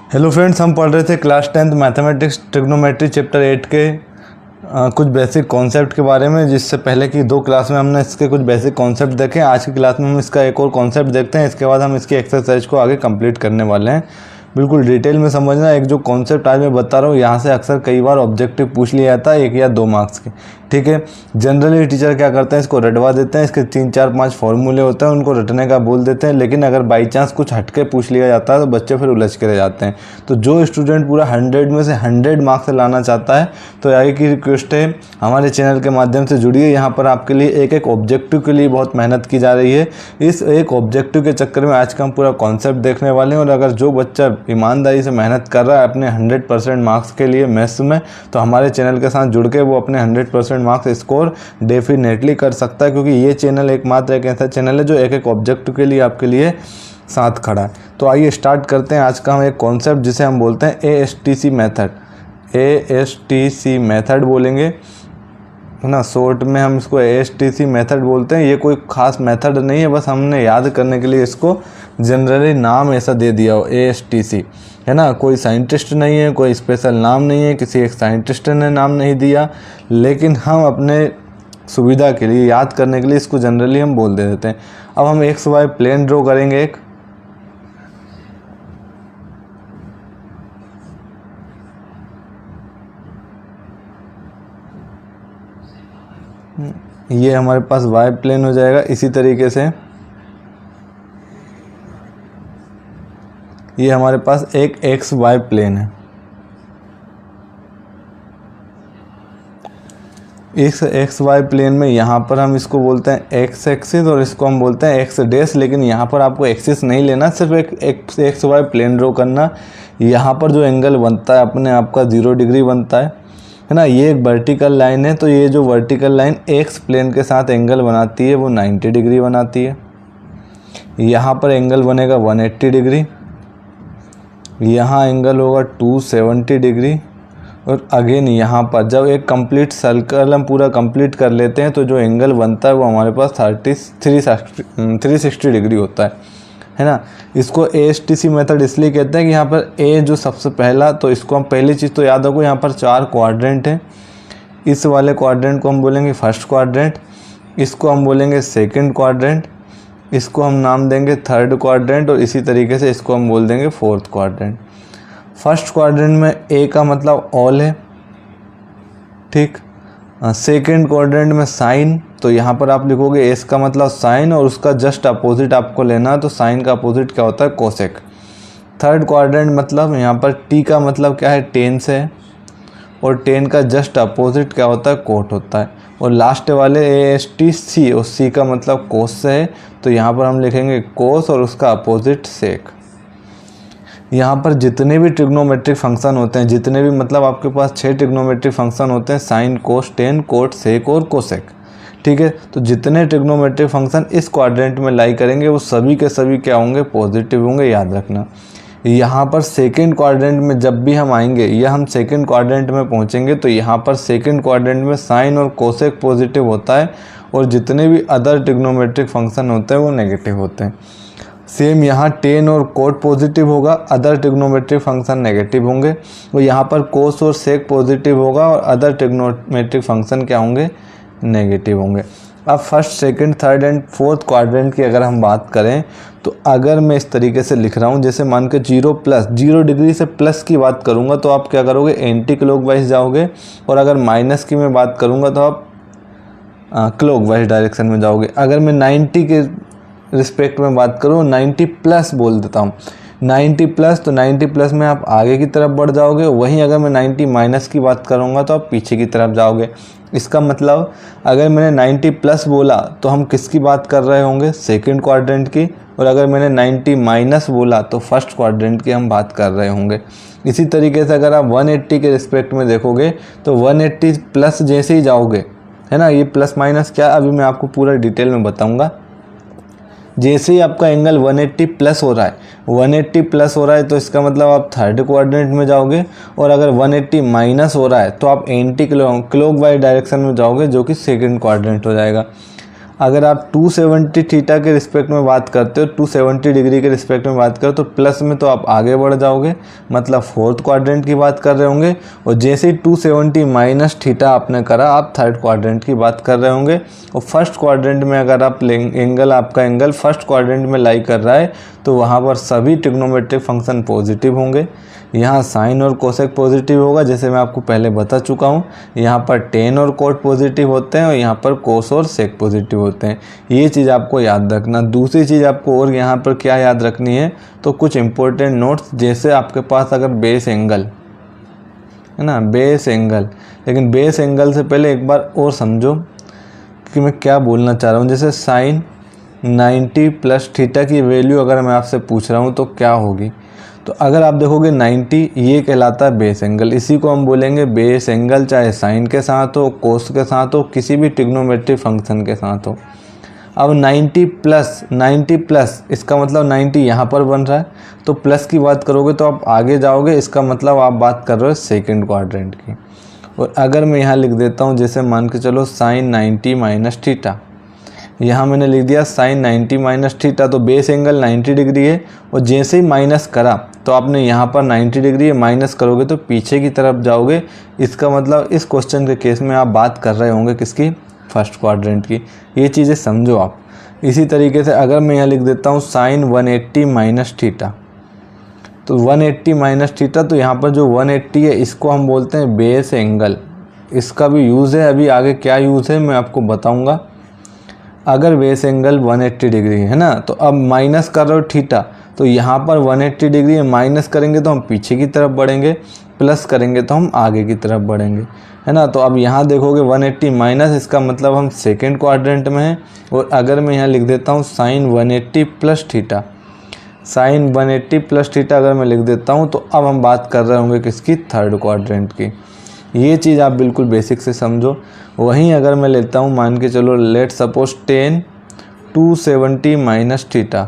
Hello friends, हम पढ़ रहे थे class 10th mathematics trigonometry chapter 8 के कुछ बेसिक कॉन्सेप्ट के बारे में। जिससे पहले की 2 क्लास में हमने इसके कुछ बेसिक कॉन्सेप्ट देखे। आज की क्लास में हम इसका एक और कॉन्सेप्ट देखते हैं। इसके बाद हम इसकी एक्सरसाइज को आगे कंप्लीट करने वाले हैं। बिल्कुल डिटेल में समझना। एक जो कॉन्सेप्ट आज मैं बता रहा हूँ, यहाँ से अक्सर कई बार ऑब्जेक्टिव पूछ लिया जाता है 1 या 2 मार्क्स के। ठीक है, जनरली टीचर क्या करते हैं, इसको रटवा देते हैं। इसके 3, 4, 5 फॉर्मूले होते हैं, उनको रटने का बोल देते हैं। लेकिन अगर बाई चांस कुछ हटके पूछ लिया जाता है तो बच्चे फिर उलझ के रह जाते हैं। तो जो स्टूडेंट पूरा 100 में से 100 मार्क्स लाना चाहता है तो आगे की रिक्वेस्ट है, हमारे चैनल के माध्यम से जुड़िए। यहाँ पर आपके लिए एक एक ऑब्जेक्टिव के लिए बहुत मेहनत की जा रही है। इस एक ऑब्जेक्टिव के चक्कर में आज का हम पूरा कॉन्सेप्ट देखने वाले हैं। और अगर जो बच्चा ईमानदारी से मेहनत कर रहा है अपने 100% मार्क्स के लिए मैथ्स में, तो हमारे चैनल के साथ जुड़ के वो अपने 100% मार्क्स स्कोर डेफिनेटली कर सकता है। क्योंकि ये चैनल एकमात्र एक ऐसा चैनल है जो एक एक ऑब्जेक्टिव के लिए आपके लिए साथ खड़ा है। तो आइए स्टार्ट करते हैं आज का हम एक कॉन्सेप्ट जिसे हम बोलते हैं ASTC मेथड। ASTC मेथड बोलेंगे, है ना। शॉर्ट में हम इसको ASTC मेथड बोलते हैं। ये कोई खास मेथड नहीं है, बस हमने याद करने के लिए इसको जनरली नाम ऐसा दे दिया हो, ASTC, है ना। कोई साइंटिस्ट नहीं है, कोई स्पेशल नाम नहीं है, किसी एक साइंटिस्ट ने नाम नहीं दिया। लेकिन हम अपने सुविधा के लिए, याद करने के लिए इसको जनरली हम बोल दे देते हैं। अब हम XY प्लेन ड्रॉ करेंगे एक। ये हमारे पास Y प्लेन हो जाएगा। इसी तरीके से ये हमारे पास एक XY प्लेन है। इस XY प्लेन में यहाँ पर हम इसको बोलते हैं X एक्सिस और इसको हम बोलते हैं X डैश। लेकिन यहाँ पर आपको एक्सिस नहीं लेना, सिर्फ एक XY प्लेन ड्रॉ करना। यहाँ पर जो एंगल बनता है अपने आप का 0 डिग्री बनता है ना। ये एक वर्टिकल लाइन है, तो ये जो वर्टिकल लाइन X प्लेन के साथ एंगल बनाती है वो 90 डिग्री बनाती है। यहाँ पर एंगल बनेगा 180 डिग्री, यहाँ एंगल होगा 270 डिग्री। और अगेन यहाँ पर जब एक कंप्लीट सर्कल हम पूरा कंप्लीट कर लेते हैं तो जो एंगल बनता है वो हमारे पास 360 डिग्री होता है ना। इसको ASTC मेथड इसलिए कहते हैं कि यहाँ पर A जो सबसे पहला, तो इसको हम पहली चीज़ तो याद रखो, यहाँ पर 4 क्वाड्रेंट हैं। इस वाले क्वाड्रेंट को हम बोलेंगे फर्स्ट क्वाड्रेंट, इसको हम बोलेंगे सेकंड क्वाड्रेंट, इसको हम नाम देंगे थर्ड क्वाड्रेंट, और इसी तरीके से इसको हम बोल देंगे फोर्थ क्वाड्रेंट। फर्स्ट क्वाड्रेंट में A का मतलब ऑल है, ठीक। सेकंड क्वाड्रेंट में साइन, तो यहाँ पर आप लिखोगे S का मतलब साइन और उसका जस्ट अपोजिट आपको लेना है, तो साइन का अपोजिट क्या होता है, कोसेक। थर्ड क्वाड्रेंट मतलब यहाँ पर T का मतलब क्या है, टेन से है, और टेन का जस्ट अपोजिट क्या होता है, कोट होता है। और लास्ट वाले ASTC, और C का मतलब कोस से है, तो यहाँ पर हम लिखेंगे कोस और उसका अपोजिट सेक। यहाँ पर जितने भी ट्रिग्नोमेट्रिक फंक्शन होते हैं, जितने भी मतलब आपके पास 6 ट्रिग्नोमेट्रिक फंक्शन होते हैं, साइन, कोस, टेन, कोट, सेक और कोसेक, ठीक है। तो जितने ट्रिग्नोमेट्रिक फंक्शन इस क्वाड्रेंट में लाई करेंगे वो सभी के सभी क्या होंगे, पॉजिटिव होंगे, याद रखना। यहाँ पर सेकंड क्वाड्रेंट में जब भी हम आएंगे या हम सेकंड क्वाड्रेंट में पहुँचेंगे तो यहाँ पर सेकंड क्वाड्रेंट में साइन और कोसेक पॉजिटिव होता है, और जितने भी अदर ट्रिग्नोमेट्रिक फंक्शन होते हैं वो नेगेटिव होते हैं। सेम यहाँ टेन और कोट पॉजिटिव होगा, अदर ट्रिग्नोमेट्रिक फंक्शन नेगेटिव होंगे। और यहाँ पर कोस और सेक पॉजिटिव होगा और अदर ट्रिग्नोमेट्रिक फंक्शन क्या होंगे, नेगेटिव होंगे। अब first, second, third and fourth quadrant की अगर हम बात करें तो अगर मैं इस तरीके से लिख रहा हूँ, जैसे मान के 0 डिग्री से प्लस की बात करूँगा तो आप क्या करोगे, एंटी क्लॉकवाइज जाओगे। और अगर माइनस की मैं बात करूँगा तो आप क्लॉकवाइज डायरेक्शन में जाओगे। अगर मैं 90 के रिस्पेक्ट में बात करूँ, 90 प्लस बोल देता हूँ, 90 प्लस, तो 90 प्लस में आप आगे की तरफ बढ़ जाओगे। वहीं अगर मैं 90 माइनस की बात करूँगा तो आप पीछे की तरफ जाओगे। इसका मतलब अगर मैंने 90 प्लस बोला तो हम किसकी बात कर रहे होंगे, सेकंड क्वाड्रेंट की। और अगर मैंने 90 माइनस बोला तो फर्स्ट क्वाड्रेंट की हम बात कर रहे होंगे। इसी तरीके से अगर आप 180 के रिस्पेक्ट में देखोगे तो 180 प्लस जैसे ही जाओगे, है ना। ये प्लस माइनस क्या, अभी मैं आपको पूरा डिटेल में बताऊँगा। जैसे ही आपका एंगल 180 प्लस हो रहा है, 180 प्लस हो रहा है तो इसका मतलब आप थर्ड क्वाड्रेंट में जाओगे। और अगर 180 माइनस हो रहा है तो आप एंटी क्लॉकवाइज डायरेक्शन में जाओगे, जो कि सेकंड क्वाड्रेंट हो जाएगा। अगर आप 270 थीटा के रिस्पेक्ट में बात करते हो, 270 डिग्री के रिस्पेक्ट में बात करो तो प्लस में तो आप आगे बढ़ जाओगे, मतलब फोर्थ क्वाड्रेंट की बात कर रहे होंगे। और जैसे ही 270 माइनस थीटा आपने करा, आप थर्ड क्वाड्रेंट की बात कर रहे होंगे। और फर्स्ट क्वाड्रेंट में अगर आप एंगल, आपका एंगल फर्स्ट क्वाड्रेंट में लाई कर रहा है तो वहाँ पर सभी ट्रिग्नोमेट्रिक फंक्शन पॉजिटिव होंगे। यहाँ साइन और कोसेक पॉजिटिव होगा, जैसे मैं आपको पहले बता चुका हूँ। यहाँ पर टेन और कोट पॉजिटिव होते हैं और यहाँ पर कोस और सेक पॉजिटिव होते हैं। ये चीज़ आपको याद रखना। दूसरी चीज़ आपको और यहाँ पर क्या याद रखनी है, तो कुछ इंपॉर्टेंट नोट्स, जैसे आपके पास अगर बेस एंगल है ना, बेस एंगल, लेकिन बेस एंगल से पहले एक बार और समझो कि मैं क्या बोलना चाह रहा हूँ। जैसे साइन 90 प्लस थीटा की वैल्यू अगर मैं आपसे पूछ रहा हूँ तो क्या होगी, तो अगर आप देखोगे 90 ये कहलाता है बेस एंगल। इसी को हम बोलेंगे बेस एंगल, चाहे साइन के साथ हो, कोस के साथ हो, किसी भी ट्रिग्नोमेट्रिक फंक्शन के साथ हो। अब 90 प्लस इसका मतलब 90 यहाँ पर बन रहा है, तो प्लस की बात करोगे तो आप आगे जाओगे, इसका मतलब आप बात कर रहे हो सेकेंड क्वाड्रेंट की। और अगर मैं यहाँ लिख देता हूँ, जैसे मान के चलो साइन 90 माइनस थीटा, यहाँ मैंने लिख दिया साइन 90 माइनस थीटा, तो बेस एंगल 90 डिग्री है। और जैसे ही माइनस करा तो आपने यहाँ पर 90 डिग्री है, माइनस करोगे तो पीछे की तरफ जाओगे। इसका मतलब इस क्वेश्चन के केस में आप बात कर रहे होंगे किसकी, फर्स्ट क्वाड्रेंट की। ये चीज़ें समझो आप। इसी तरीके से अगर मैं यहाँ लिख देता हूँ साइन 180 माइनस थीटा, तो 180 माइनस थीटा, तो यहाँ पर जो 180 है इसको हम बोलते हैं बेस एंगल। इसका भी यूज़ है, अभी आगे क्या यूज़ है मैं आपको बताऊँगा। अगर बेस एंगल 180 डिग्री है ना, तो अब माइनस कर रहे हो थीटा, तो यहाँ पर 180 डिग्री है, माइनस करेंगे तो हम पीछे की तरफ बढ़ेंगे, प्लस करेंगे तो हम आगे की तरफ बढ़ेंगे, है ना। तो अब यहाँ देखोगे 180 माइनस, इसका मतलब हम सेकेंड क्वाड्रेंट में हैं। और अगर मैं यहाँ लिख देता हूँ sine 180 plus theta, sine 180 plus theta अगर मैं लिख देता हूँ, तो अब हम बात कर रहे होंगे किसकी, थर्ड क्वाड्रेंट की। ये चीज़ आप बिल्कुल बेसिक से समझो। वहीं अगर मैं लेता हूँ, मान के चलो लेट सपोज 10 270 माइनस थीटा,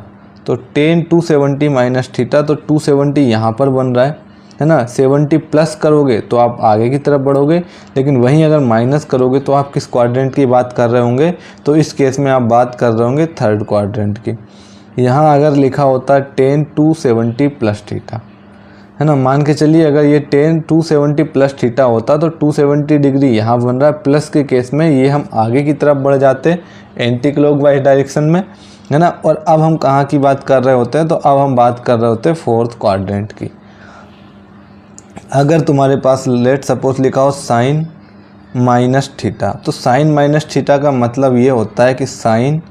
तो 10 270 माइनस थीटा, तो 270 यहाँ पर बन रहा है ना। 70 प्लस करोगे तो आप आगे की तरफ बढ़ोगे, लेकिन वहीं अगर माइनस करोगे तो आप किस क्वाड्रेंट की बात कर रहे होंगे, तो इस केस में आप बात कर रहे होंगे थर्ड क्वाड्रेंट की। यहाँ अगर लिखा होता है 10 270 प्लस थीटा, है ना, मान के चलिए अगर ये 10 270 प्लस थीटा होता तो 270 डिग्री यहाँ बन रहा है, प्लस के केस में ये हम आगे की तरफ बढ़ जाते एंटी क्लॉकवाइज डायरेक्शन में, है ना। और अब हम कहाँ की बात कर रहे होते हैं, तो अब हम बात कर रहे होते हैं फोर्थ क्वाड्रेंट की। अगर तुम्हारे पास लेट सपोज लिखा हो साइन माइनस थीटा, तो साइन माइनस थीटा का मतलब ये होता है कि साइन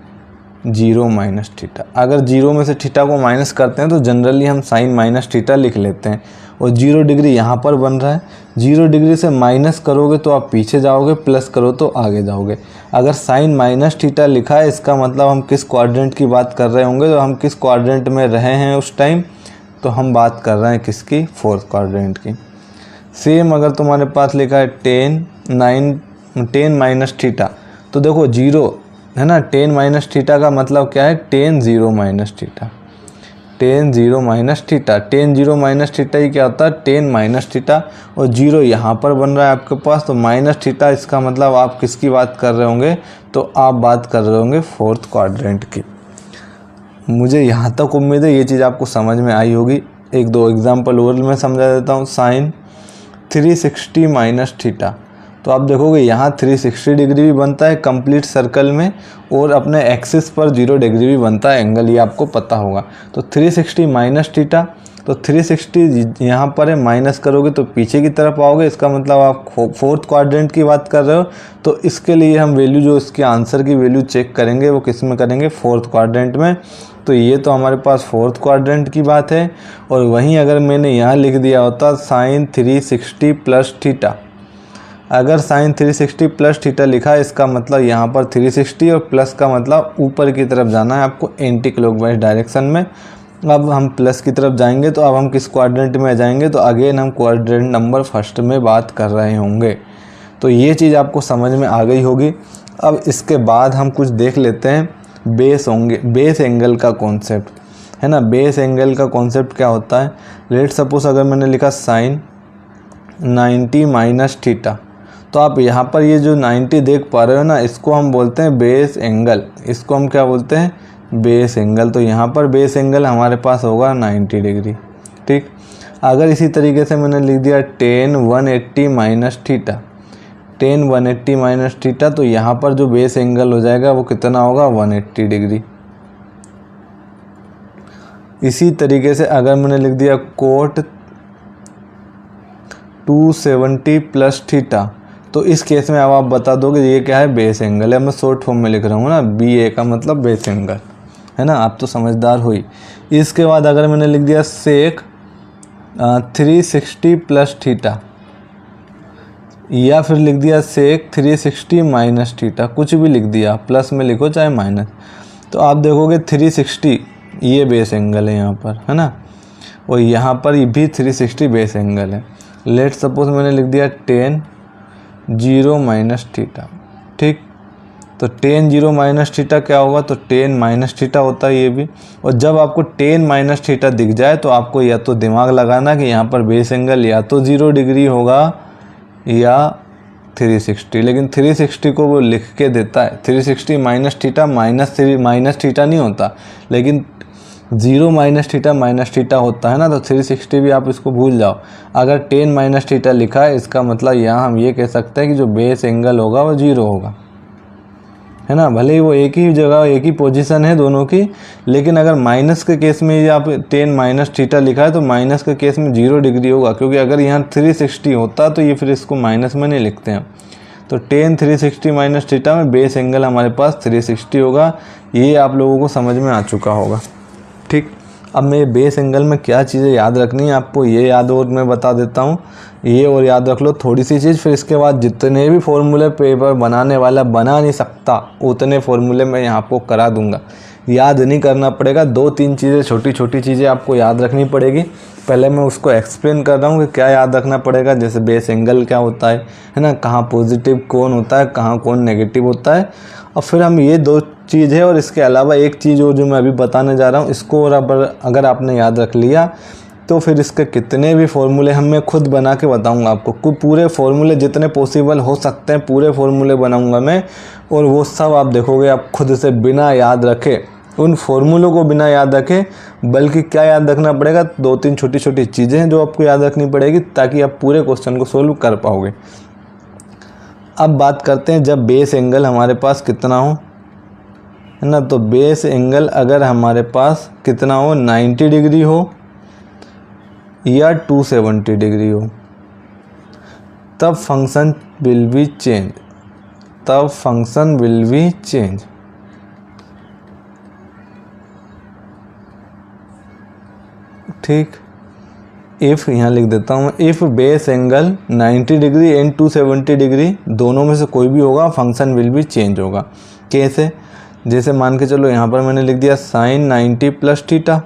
0 माइनस थीटा। अगर 0 में से थीटा को माइनस करते हैं तो जनरली हम साइन माइनस थीटा लिख लेते हैं। और 0 डिग्री यहाँ पर बन रहा है, 0 डिग्री से माइनस करोगे तो आप पीछे जाओगे, प्लस करो तो आगे जाओगे। अगर साइन माइनस थीटा लिखा है, इसका मतलब हम किस क्वाड्रेंट की बात कर रहे होंगे, तो हम किस क्वाड्रेंट में रहे हैं उस टाइम, तो हम बात कर रहे हैं किसकी, फोर्थ क्वाड्रेंट की। सेम अगर तुम्हारे पास लिखा है 10 माइनस थीटा, तो देखो 0 है ना, 10 माइनस थीटा का मतलब क्या है, 10 0 minus theta, 10 0 minus theta. 10 0 minus theta ही क्या होता है, 10 माइनस थीटा। और 0 यहाँ पर बन रहा है आपके पास, तो माइनस थीटा, इसका मतलब आप किसकी बात कर रहे होंगे, तो आप बात कर रहे होंगे फोर्थ क्वाड्रेंट की। मुझे यहाँ तक उम्मीद है ये चीज़ आपको समझ में आई होगी। एक दो एग्जाम्पल और मैं समझा देता हूँ। साइन 360 माइनस थीटा, तो आप देखोगे यहाँ 360 डिग्री भी बनता है कंप्लीट सर्कल में, और अपने एक्सिस पर 0 डिग्री भी बनता है एंगल, ये आपको पता होगा। तो 360 माइनस थीटा, तो 360 यहाँ पर है, माइनस करोगे तो पीछे की तरफ आओगे, इसका मतलब आप फोर्थ क्वाड्रेंट की बात कर रहे हो। तो इसके लिए हम वैल्यू, जो इसके आंसर की वैल्यू चेक करेंगे, वो किस में करेंगे, फोर्थ क्वाड्रेंट में। तो ये तो हमारे पास फोर्थ क्वाड्रेंट की बात है। और वहीं अगर मैंने यहाँ लिख दिया होता साइन 360 प्लस थीटा, अगर साइन 360 प्लस थीटा लिखा है, इसका मतलब यहाँ पर 360 और प्लस का मतलब ऊपर की तरफ जाना है आपको एंटी क्लॉकवाइज डायरेक्शन में। अब हम प्लस की तरफ जाएंगे, तो अब हम किस क्वाड्रेंट में जाएंगे, तो अगेन हम क्वाड्रेंट नंबर फर्स्ट में बात कर रहे होंगे। तो ये चीज़ आपको समझ में आ गई होगी। अब इसके बाद हम कुछ देख लेते हैं बेस एंगल का कॉन्सेप्ट, है ना। बेस एंगल का कॉन्सेप्ट क्या होता है, लेट सपोज अगर मैंने लिखा साइन 90 माइनस थीटा, तो आप यहाँ पर ये जो 90 देख पा रहे हो ना, इसको हम बोलते हैं बेस एंगल। इसको हम क्या बोलते हैं? Base angle. तो यहाँ पर बेस एंगल हमारे पास होगा 90 डिग्री। ठीक, अगर इसी तरीके से मैंने लिख दिया tan 180 minus theta, tan 180 minus theta, तो यहाँ पर जो बेस एंगल हो जाएगा वो कितना होगा? 180 डिग्री। इसी तरीके से अगर मैंने लिख दिया कोट 270 प्लस थीटा, तो इस केस में अब आप बता दो कि ये क्या है? बेस एंगल है। मैं शॉर्ट फॉर्म में लिख रहा हूँ ना, BA का मतलब बेस एंगल है ना। आप तो समझदार हो ही। इसके बाद अगर मैंने लिख दिया सेक 360 प्लस थीटा, या फिर लिख दिया सेक 360 माइनस थीटा, कुछ भी लिख दिया, प्लस में लिखो चाहे माइनस, तो आप देखोगे 360 ये बेस एंगल है यहाँ पर, है ना। और यहाँ पर भी 360 बेस एंगल है। लेट सपोज मैंने लिख दिया tan 0 माइनस थीटा। ठीक, तो tan 0 माइनस थीटा क्या होगा? तो tan माइनस थीटा होता है ये भी। और जब आपको tan माइनस थीटा दिख जाए तो आपको या तो दिमाग लगाना कि यहाँ पर बेस एंगल या तो 0 डिग्री होगा या 360, लेकिन 360 को वो लिख के देता है। 360 माइनस थीटा माइनस थीटा नहीं होता, लेकिन 0 माइनस थीटा माइनस थीटा होता है ना। तो 360 भी आप इसको भूल जाओ। अगर tan माइनस थीटा लिखा है, इसका मतलब यहाँ हम ये कह सकते हैं कि जो बेस एंगल होगा वो 0 होगा, है ना। भले ही वो एक ही जगह एक ही पोजीशन है दोनों की, लेकिन अगर माइनस के केस में ये आप tan माइनस थीटा लिखा है तो माइनस के केस में 0 डिग्री होगा, क्योंकि अगर यहाँ 360 होता तो ये फिर इसको माइनस में नहीं लिखते हैं। तो tan 360 माइनस थीटा में बेस एंगल हमारे पास 360 होगा। ये आप लोगों को समझ में आ चुका होगा। ठीक, अब मैं बेस एंगल में क्या चीज़ें याद रखनी है आपको ये याद और मैं बता देता हूँ। ये और याद रख लो थोड़ी सी चीज़, फिर इसके बाद जितने भी फॉर्मूले पेपर बनाने वाला बना नहीं सकता उतने फॉर्मूले मैं यहाँ आपको करा दूंगा। याद नहीं करना पड़ेगा, 2-3 चीज़ें छोटी छोटी चीज़ें आपको याद रखनी पड़ेगी। पहले मैं उसको एक्सप्लेन कर रहा हूँ कि क्या याद रखना पड़ेगा। जैसे बेस एंगल क्या होता है ना, कहाँ पॉजिटिव कौन होता है, कहाँ कौन नेगेटिव होता है। और फिर हम ये 2 चीज़ है और इसके अलावा एक चीज़ और जो मैं अभी बताने जा रहा हूँ, इसको और अगर आपने याद रख लिया तो फिर इसके कितने भी फॉर्मूले हम मैं खुद बना के बताऊंगा आपको। पूरे फॉर्मूले जितने पॉसिबल हो सकते हैं पूरे फॉर्मूले बनाऊंगा मैं, और वो सब आप देखोगे आप खुद से बिना याद रखे, उन फॉर्मूलों को बिना याद रखे, बल्कि क्या याद रखना पड़ेगा 2-3 छोटी छोटी चीज़ें हैं जो आपको याद रखनी पड़ेगी ताकि आप पूरे क्वेश्चन को सोल्व कर पाओगे। अब बात करते हैं जब बेस एंगल हमारे पास कितना हो, है ना। तो बेस एंगल अगर हमारे पास कितना हो, 90 डिग्री हो या 270 डिग्री हो, तब फंक्शन विल बी चेंज, तब फंक्शन विल बी चेंज। ठीक, इफ़ यहाँ लिख देता हूँ, if base angle 90 degree and 270 degree दोनों में से कोई भी होगा फंक्शन विल बी चेंज होगा। कैसे? जैसे मान के चलो यहाँ पर मैंने लिख दिया sin 90 प्लस थीटा,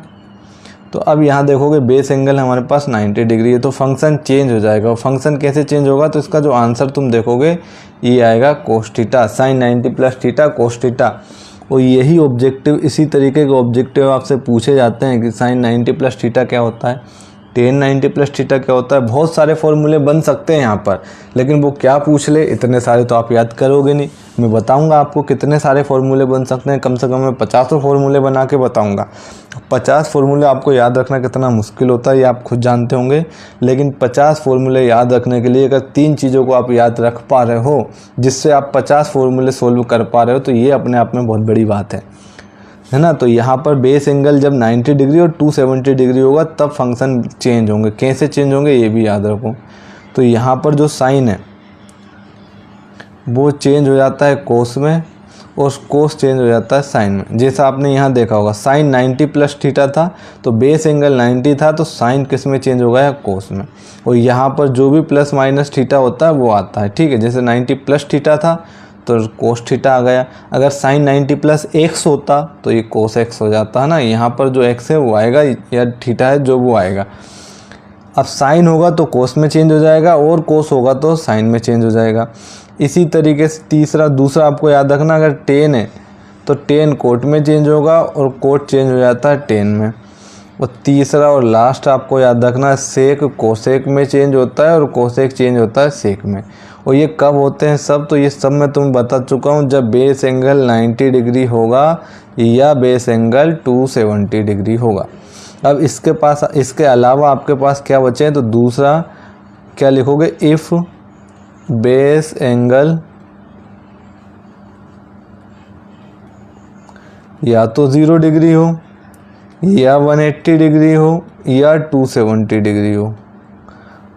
तो अब यहाँ देखोगे बेस एंगल हमारे पास 90 डिग्री है तो फंक्शन चेंज हो जाएगा। फंक्शन कैसे चेंज होगा? तो इसका जो आंसर तुम देखोगे ये आएगा cos theta, sin 90 plus theta cos theta. और यही ऑब्जेक्टिव, इसी तरीके के ऑब्जेक्टिव आपसे पूछे जाते हैं कि sin 90 प्लस थीटा क्या होता है, tan 90 प्लस थीटा क्या होता है। बहुत सारे फॉर्मूले बन सकते हैं यहाँ पर, लेकिन वो क्या पूछ ले, इतने सारे तो आप याद करोगे नहीं। मैं बताऊंगा आपको कितने सारे फॉर्मूले बन सकते हैं, कम से कम मैं 50 फॉर्मूले बना के बताऊंगा। 50 फॉर्मूले आपको याद रखना कितना मुश्किल होता है ये आप खुद जानते होंगे, लेकिन 50 फॉर्मूले याद रखने के लिए अगर 3 चीज़ों को आप याद रख पा रहे हो जिससे आप 50 फॉर्मूले सोल्व कर पा रहे हो, तो ये अपने आप में बहुत बड़ी बात है ना। तो यहाँ पर बेस एंगल जब 90 डिग्री और 270 डिग्री होगा तब फंक्शन चेंज होंगे। कैसे चेंज होंगे ये भी याद रखो। तो यहाँ पर जो साइन है वो चेंज हो जाता है कोस में और कोस चेंज हो जाता है साइन में। जैसा आपने यहाँ देखा होगा साइन 90 प्लस थीटा था तो बेस एंगल 90 था तो साइन किस में चेंज हो गया, कोस में। और यहाँ पर जो भी प्लस माइनस थीटा होता है वो आता है, ठीक है। जैसे 90 प्लस थीटा था तो कोस थीटा आ गया। अगर साइन 90 प्लस एक्स होता तो ये कोस एक्स हो जाता है ना। यहाँ पर जो एक्स है वो आएगा या थीटा है जो वो आएगा। अब साइन होगा तो कोस में चेंज हो जाएगा और कोस होगा तो साइन में चेंज हो जाएगा। इसी तरीके से दूसरा आपको याद रखना, अगर टेन है तो टेन कोट में चेंज होगा और कोट चेंज हो जाता है टेन में। और तीसरा और लास्ट आपको याद रखना, सेक कोसेक में चेंज होता है और कोसेक चेंज होता है सेक में। और ये कब होते हैं सब, तो ये सब मैं तुम्हें बता चुका हूँ, जब बेस एंगल 90 डिग्री होगा या बेस एंगल 270 डिग्री होगा। अब इसके अलावा आपके पास क्या बचे हैं, तो दूसरा क्या लिखोगे, इफ़ बेस एंगल या तो 0 डिग्री हो या 180 डिग्री हो या 270 डिग्री हो,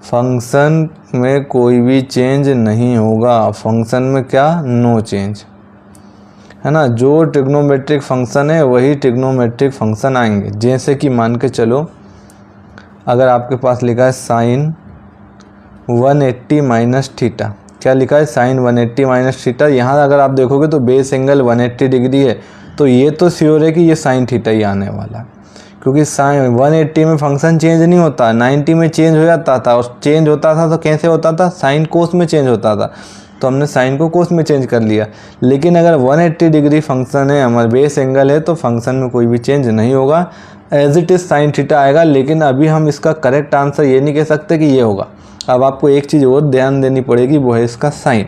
फंक्शन में कोई भी चेंज नहीं होगा। फंक्शन में क्या, नो चेंज, है ना। जो ट्रिग्नोमेट्रिक फंक्शन है वही ट्रिग्नोमेट्रिक फंक्शन आएंगे। जैसे कि मान के चलो, अगर आपके पास लिखा है साइन 180 माइनस थीटा, क्या लिखा है, साइन 180 माइनस थीटा। यहाँ अगर आप देखोगे तो बेस एंगल 180 डिग्री है, तो ये तो श्योर है कि ये साइन थीटा ही आने वाला है, क्योंकि साइन 180 में फंक्शन चेंज नहीं होता, 90 में चेंज हो जाता था, और चेंज होता था तो कैसे होता था, साइन कोस में चेंज होता था, तो हमने साइन को कोस में चेंज कर लिया। लेकिन अगर 180 डिग्री फंक्शन है, हमारा बेस एंगल है, तो फंक्शन में कोई भी चेंज नहीं होगा, as it is sine theta आएगा। लेकिन अभी हम इसका करेक्ट आंसर ये नहीं कह सकते कि ये होगा। अब आपको एक चीज़ और ध्यान देनी पड़ेगी, वो है इसका साइन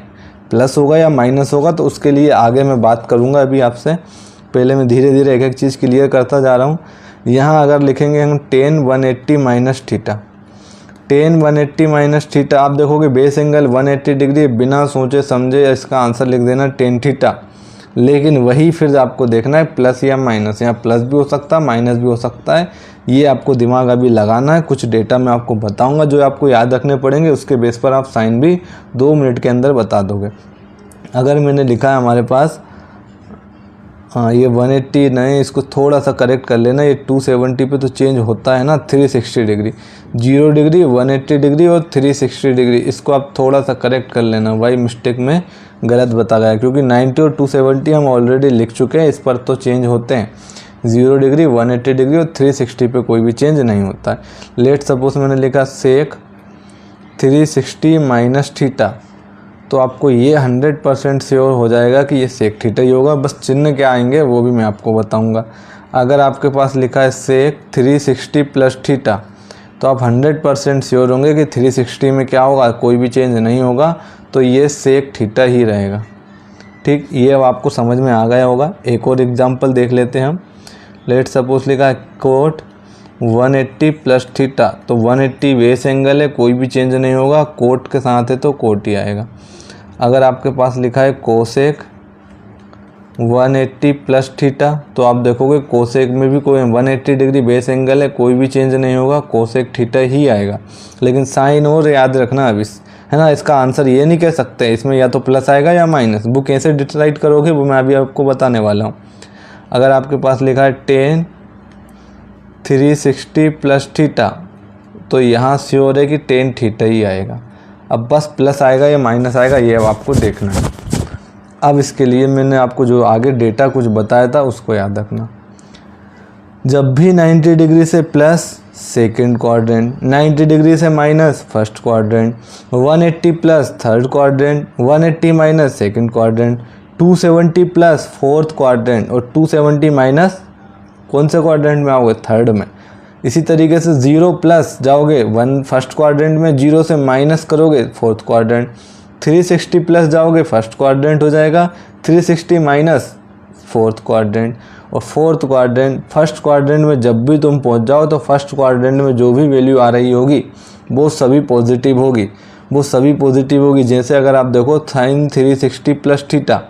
प्लस होगा या माइनस होगा, तो उसके लिए आगे मैं बात करूँगा। अभी आपसे पहले मैं धीरे धीरे एक एक चीज़ क्लियर करता जा रहा हूँ। यहाँ अगर लिखेंगे हम tan 180 minus theta, tan 180 minus theta, आप देखोगे बेस एंगल 180 डिग्री, बिना सोचे समझे इसका आंसर लिख देना tan थीटा। लेकिन वही फिर आपको देखना है प्लस या माइनस, यहाँ प्लस भी हो सकता है माइनस भी हो सकता है, ये आपको दिमाग अभी लगाना है। कुछ डेटा मैं आपको बताऊंगा जो आपको याद रखने पड़ेंगे, उसके बेस पर आप साइन भी 2 मिनट के अंदर बता दोगे। अगर मैंने लिखा है हमारे पास, हाँ ये 180 नहीं, इसको थोड़ा सा करेक्ट कर लेना, ये 270 पे तो चेंज होता है ना, 360 डिग्री, 0 डिग्री 180 डिग्री और 360 डिग्री, इसको आप थोड़ा सा करेक्ट कर लेना। भाई मिस्टेक में गलत बता गया, क्योंकि 90 और 270 हम ऑलरेडी लिख चुके हैं, इस पर तो चेंज होते हैं, 0 डिग्री 180 डिग्री और 360 पे कोई भी चेंज नहीं होता है। लेट सपोज मैंने लिखा सेक 360 माइनस थीटा, तो आपको ये 100% श्योर हो जाएगा कि ये सेक थीटा ही होगा। बस चिन्ह क्या आएंगे वो भी मैं आपको बताऊंगा। अगर आपके पास लिखा है सेक 360 प्लस थीटा, तो आप 100% श्योर होंगे कि 360 में क्या होगा, कोई भी चेंज नहीं होगा, तो ये सेक थीटा ही रहेगा। ठीक, ये अब आपको समझ में आ गया होगा। एक और एग्जाम्पल देख लेते हैं हम। लेट सपोज लिखा है कोट 180 प्लस थीटा, तो 180 बेस एंगल है, कोई भी चेंज नहीं होगा, कोट के साथ है तो कोट ही आएगा। अगर आपके पास लिखा है कोसेक 180 प्लस थीटा, तो आप देखोगे कोसेक में भी कोई 180 डिग्री बेस एंगल है, कोई भी चेंज नहीं होगा, कोसेक थीटा ही आएगा। लेकिन साइन और याद रखना अभी, है ना, इसका आंसर ये नहीं कह सकते, इसमें या तो प्लस आएगा या माइनस, वो कैसे डिसाइड करोगे वो मैं अभी आपको बताने वाला हूँ। अगर आपके पास लिखा है tan 360 प्लस थीटा, तो यहाँ श्योर है कि tan थीटा ही आएगा। अब बस प्लस आएगा या माइनस आएगा ये अब आपको देखना है। अब इसके लिए मैंने आपको जो आगे डेटा कुछ बताया था उसको याद रखना। जब भी 90 डिग्री से प्लस सेकंड क्वाड्रेंट, 90 डिग्री से minus first quadrant, 180 plus third quadrant, 180 minus second quadrant, 270 plus fourth quadrant और 270 माइनस कौन से क्वाड्रेंट में आओगे, थर्ड में। इसी तरीके से 0 प्लस जाओगे फर्स्ट क्वाड्रेंट में, 0 से माइनस करोगे फोर्थ क्वाड्रेंट, 360 प्लस जाओगे फर्स्ट क्वाड्रेंट हो जाएगा, 360 माइनस फोर्थ क्वाड्रेंट, और फोर्थ क्वाड्रेंट फर्स्ट क्वाड्रेंट में जब भी तुम पहुंच जाओ तो फर्स्ट क्वाड्रेंट में जो भी वैल्यू आ रही होगी वो सभी पॉजिटिव होगी, वो सभी पॉजिटिव होगी। जैसे अगर आप देखो sine 360 plus theta,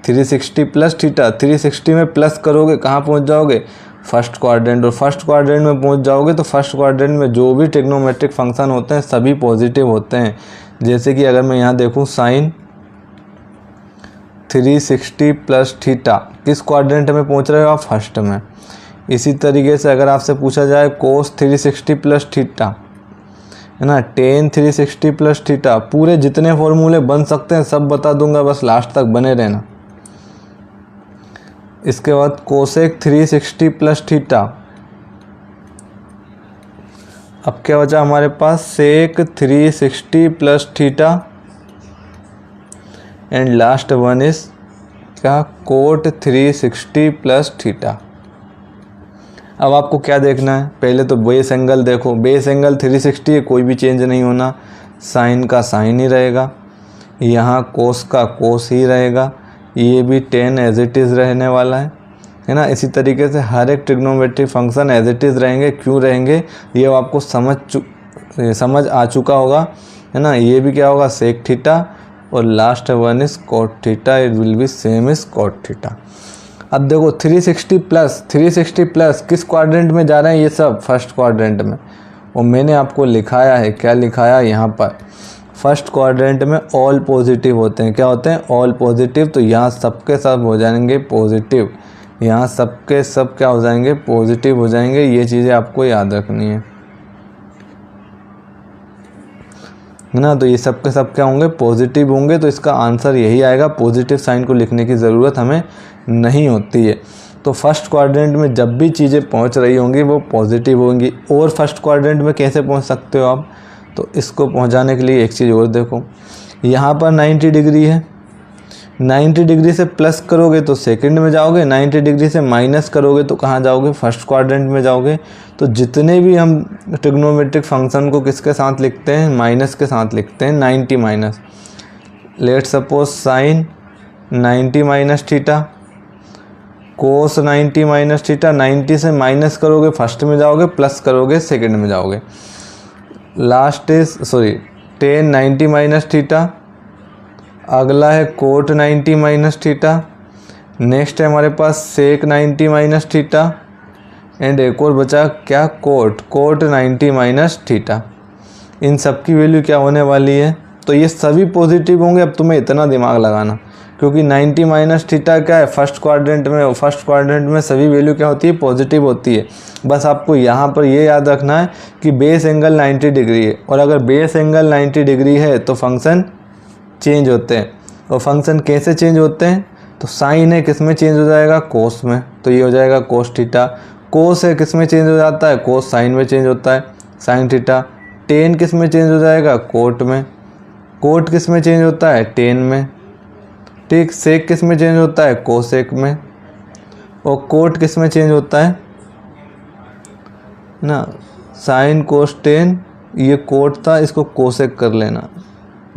360 plus theta, 360 में प्लस करोगे कहाँ पहुंच जाओगे, फर्स्ट क्वाड्रेंट, और फर्स्ट क्वाड्रेंट में पहुंच जाओगे तो फर्स्ट क्वाड्रेंट में जो भी ट्रिग्नोमेट्रिक फंक्शन होते हैं सभी पॉजिटिव होते हैं। जैसे कि अगर मैं यहाँ देखूँ साइन 360 प्लस थीटा, किस क्वाड्रेंट में पहुँच रहे हो आप, फर्स्ट में। इसी तरीके से अगर आपसे पूछा जाए कोस 360 प्लस थीटा, है ना, tan 360 प्लस थीटा, पूरे जितने फॉर्मूले बन सकते हैं सब बता दूंगा, बस लास्ट तक बने रहना। इसके बाद कोसेक 360 प्लस थीटा, अब क्या बचा हमारे पास, सेक 360 plus theta, and last one is क्या, कोट 360 प्लस थीटा। अब आपको क्या देखना है, पहले तो बेस एंगल देखो, बेस एंगल 360 है, कोई भी चेंज नहीं होना, साइन का साइन ही रहेगा। यहाँ कोस का कोस ही रहेगा, ये भी टेन एज इट इज़ रहने वाला है ना। इसी तरीके से हर एक trigonometric function as it is रहेंगे। क्यों रहेंगे ये आपको समझ आ चुका होगा, है ना। ये भी क्या होगा, सेक थीटा, और last one is cot theta, it will be same is cot theta. अब देखो 360 प्लस किस क्वाड्रेंट में जा रहे हैं ये सब, फर्स्ट क्वाड्रेंट में। और मैंने आपको लिखाया है, क्या लिखाया यहाँ पर, फर्स्ट क्वाड्रेंट में ऑल पॉजिटिव होते हैं। क्या होते हैं, ऑल पॉजिटिव। तो यहाँ सबके सब हो जाएंगे पॉजिटिव, यहाँ सबके सब क्या हो जाएंगे, पॉजिटिव हो जाएंगे। ये चीज़ें आपको याद रखनी है ना। तो ये सब के सब क्या होंगे, पॉजिटिव होंगे। तो इसका आंसर यही आएगा, पॉजिटिव साइन को लिखने की ज़रूरत हमें नहीं होती है। तो फर्स्ट क्वाड्रेंट में जब भी चीज़ें पहुंच रही होंगी वो पॉजिटिव होंगी। और फर्स्ट क्वाड्रेंट में कैसे पहुंच सकते हो आप, तो इसको पहुंचाने के लिए एक चीज़ और देखो, यहाँ पर 90 डिग्री है, 90 डिग्री से प्लस करोगे तो सेकंड में जाओगे, 90 डिग्री से माइनस करोगे तो कहाँ जाओगे, फर्स्ट क्वाड्रेंट में जाओगे। तो जितने भी हम ट्रिग्नोमेट्रिक फंक्शन को किसके साथ लिखते हैं, माइनस के साथ लिखते हैं, 90 minus. Let suppose sine 90 minus theta, cos 90 minus theta. 90 से माइनस करोगे फर्स्ट में जाओगे, प्लस करोगे सेकंड में जाओगे। Last is ten 90 minus theta. अगला है कोट 90 माइनस थीटा। नेक्स्ट है हमारे पास सेक 90 माइनस थीटा। एंड एक और बचा क्या, कोट 90 माइनस थीटा। इन सब की वैल्यू क्या होने वाली है, तो ये सभी पॉजिटिव होंगे। अब तुम्हें इतना दिमाग लगाना, क्योंकि 90 माइनस थीटा क्या है, फर्स्ट क्वाड्रेंट में सभी वैल्यू क्या होती है, पॉजिटिव होती है। बस आपको यहाँ पर ये याद रखना है कि बेस एंगल 90 डिग्री है, और अगर बेस एंगल 90 डिग्री है तो फंक्शन चेंज होते हैं। और फंक्शन कैसे चेंज होते हैं, तो साइन है किस में चेंज हो जाएगा, कोस में। तो ये हो जाएगा कोस थीटा। कोस है किस में चेंज हो जाता है, कोस साइन में चेंज होता है, साइन थीटा। टेन किस में चेंज हो जाएगा, कोट में। कोट किस में चेंज होता है, टेन में। ठीक, सेक किस में चेंज होता है, कोसेक में। और कोट किस में चेंज होता है ना, साइन कोस टेन। ये कोट था, इसको कोसेक कर लेना,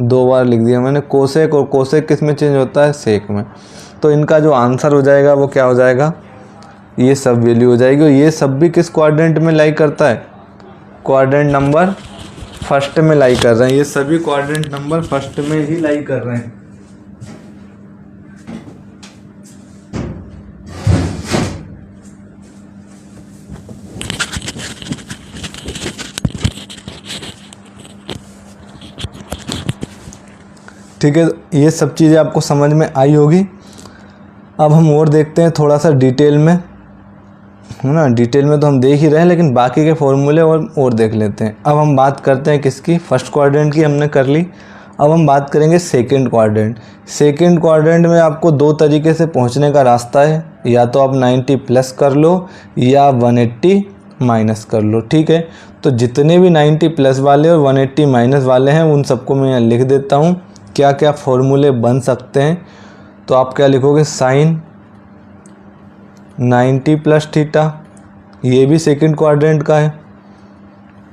2 बार लिख दिया मैंने, कोसेक। और कोसेक किस में चेंज होता है, सेक में। तो इनका जो आंसर हो जाएगा वो क्या हो जाएगा, ये सब वैल्यू हो जाएगी। और ये सब भी किस क्वाड्रेंट में लाई करता है, क्वाड्रेंट नंबर फर्स्ट में लाई कर रहे हैं। ये सभी क्वाड्रेंट नंबर फर्स्ट में ही लाई कर रहे हैं। ठीक है, ये सब चीज़ें आपको समझ में आई होगी। अब हम और देखते हैं थोड़ा सा डिटेल में, है ना। डिटेल में तो हम देख ही रहे हैं, लेकिन बाकी के फॉर्मूले और देख लेते हैं। अब हम बात करते हैं किसकी, फर्स्ट क्वाड्रेंट की हमने कर ली। अब हम बात करेंगे सेकंड क्वाड्रेंट। सेकंड क्वाड्रेंट में आपको 2 तरीके से पहुंचने का रास्ता है, या तो आप 90 प्लस कर लो या 180 माइनस कर लो। ठीक है, तो जितने भी 90 प्लस वाले और 180 माइनस वाले हैं उन सबको मैं लिख देता हूँ, क्या क्या फॉर्मूले बन सकते हैं। तो आप क्या लिखोगे, साइन 90 प्लस थीटा, ये भी सेकंड क्वाड्रेंट का है।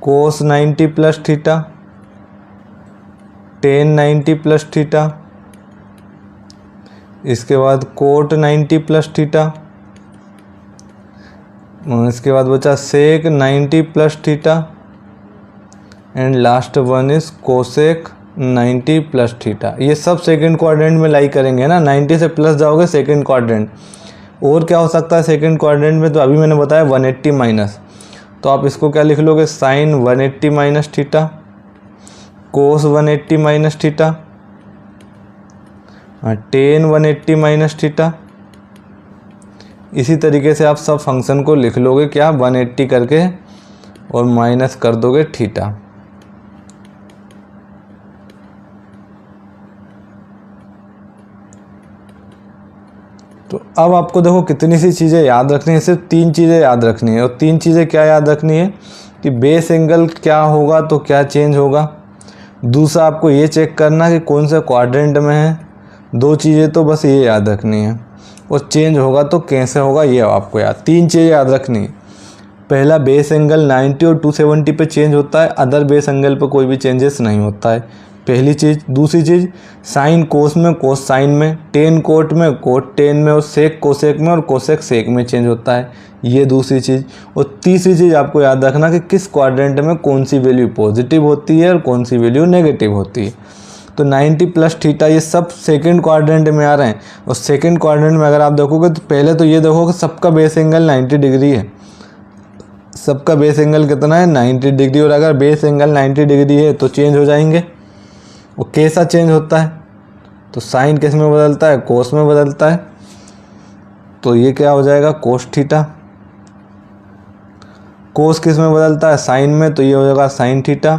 कोस 90 plus theta, tan 90 plus theta, इसके बाद कोट 90 प्लस थीटा, इसके बाद बचा सेक 90 plus theta, and last one is cosec 90 plus theta. ये सब सेकंड क्वाड्रेंट में लाई करेंगे ना, 90 से प्लस जाओगे सेकंड क्वाड्रेंट। और क्या हो सकता है सेकंड क्वाड्रेंट में, तो अभी मैंने बताया 180 माइनस। तो आप इसको क्या लिख लोगे, साइन 180 माइनस थीटा, कोस 180 minus theta, ten 180 minus theta. इसी तरीके से आप सब फंक्शन को लिख लोगे, क्या 180 करके और माइनस कर दोगे थीटा। तो अब आपको देखो कितनी सी चीज़ें याद रखनी है, सिर्फ 3 चीज़ें याद रखनी है। और 3 चीज़ें क्या याद रखनी है कि बेस एंगल क्या होगा तो क्या चेंज होगा। दूसरा आपको ये चेक करना कि कौन से क्वाड्रेंट में है। 2 चीज़ें तो बस ये याद रखनी है, और चेंज होगा तो कैसे होगा ये आपको याद। 3 चीज़ें याद रखनी है। पहला, बेस एंगल 90 और 270 पे चेंज होता है, अदर बेस एंगल पे कोई भी चेंजेस नहीं होता है। पहली चीज़। दूसरी चीज़, साइन कोस में, कोस साइन में, टेन कोट में, कोट टेन में, और सेक कोसेक में, और कोसेक सेक में चेंज होता है, ये दूसरी चीज़। और तीसरी चीज़ आपको याद रखना कि किस क्वाड्रेंट में कौन सी वैल्यू पॉजिटिव होती है और कौन सी वैल्यू नेगेटिव होती है। तो 90 प्लस थीटा ये सब सेकंड क्वाड्रेंट में आ रहे हैं। और सेकंड क्वाड्रेंट में अगर आप देखोगे तो पहले तो ये देखो कि सबका बेस एंगल 90 डिग्री है। सबका बेस एंगल कितना है? 90 डिग्री। और अगर बेस एंगल 90 डिग्री है तो चेंज हो जाएंगे। वो कैसा चेंज होता है? तो साइन किस में बदलता है? कोस में बदलता है। तो ये क्या हो जाएगा? कोस थीटा। कोस किस में बदलता है? साइन में। तो ये हो जाएगा साइन थीटा।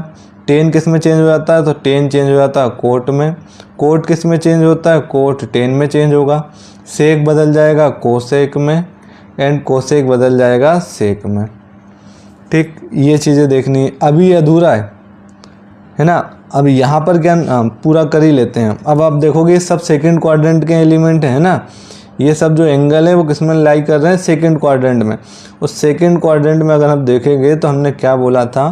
टेन किस में चेंज हो जाता है? तो टेन चेंज हो जाता है कोट में। कोट किस में चेंज होता है? कोट टेन में चेंज होगा। सेक बदल जाएगा कोसेक में, एंड कोसेक बदल जाएगा सेक में। ठीक, ये चीज़ें देखनी है। अभी ये अधूरा है ना। अब यहाँ पर क्या पूरा कर ही लेते हैं। अब आप देखोगे ये सब सेकंड क्वाड्रेंट के एलिमेंट है ना। ये सब जो एंगल है वो किस में लाई कर रहे हैं? सेकंड क्वाड्रेंट में। उस सेकंड क्वाड्रेंट में अगर हम देखेंगे तो हमने क्या बोला था